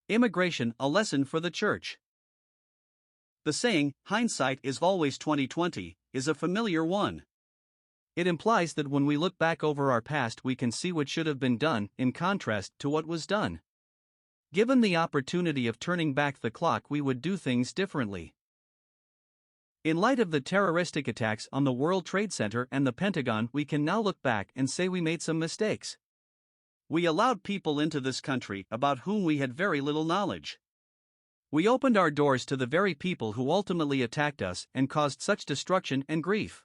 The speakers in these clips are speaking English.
Immigration, a lesson for the church. The saying, hindsight is always 20/20, is a familiar one. It implies that when we look back over our past we can see what should have been done, in contrast to what was done. Given the opportunity of turning back the clock, we would do things differently. In light of the terroristic attacks on the World Trade Center and the Pentagon, we can now look back and say we made some mistakes. We allowed people into this country about whom we had very little knowledge. We opened our doors to the very people who ultimately attacked us and caused such destruction and grief.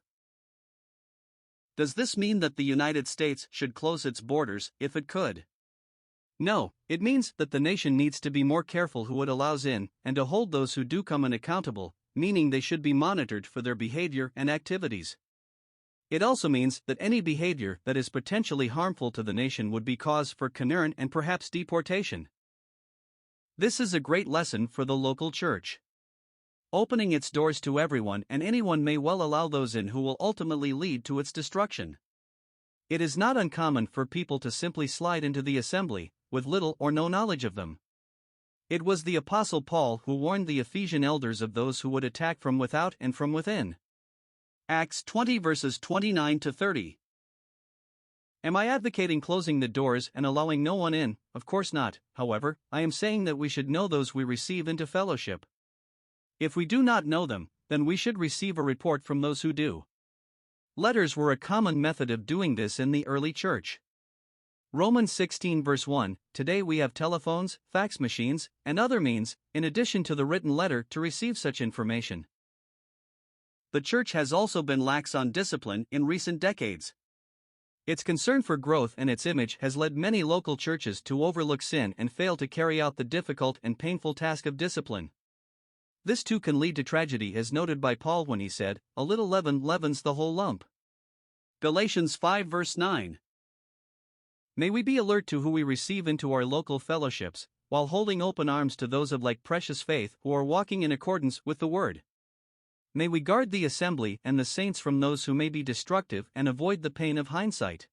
Does this mean that the United States should close its borders, if it could? No, it means that the nation needs to be more careful who it allows in, and to hold those who do come in accountable, meaning they should be monitored for their behavior and activities. It also means that any behavior that is potentially harmful to the nation would be cause for concern and perhaps deportation. This is a great lesson for the local church. Opening its doors to everyone and anyone may well allow those in who will ultimately lead to its destruction. It is not uncommon for people to simply slide into the assembly, with little or no knowledge of them. It was the Apostle Paul who warned the Ephesian elders of those who would attack from without and from within. Acts 20 verses 29 to 30. Am I advocating closing the doors and allowing no one in? Of course not. However, I am saying that we should know those we receive into fellowship. If we do not know them, then we should receive a report from those who do. Letters were a common method of doing this in the early church. Romans 16 verse 1, today we have telephones, fax machines, and other means, in addition to the written letter, to receive such information. The church has also been lax on discipline in recent decades. Its concern for growth and its image has led many local churches to overlook sin and fail to carry out the difficult and painful task of discipline. This too can lead to tragedy, as noted by Paul when he said, "A little leaven leavens the whole lump." Galatians 5 verse 9. May we be alert to who we receive into our local fellowships, while holding open arms to those of like precious faith who are walking in accordance with the Word. May we guard the assembly and the saints from those who may be destructive and avoid the pain of hindsight.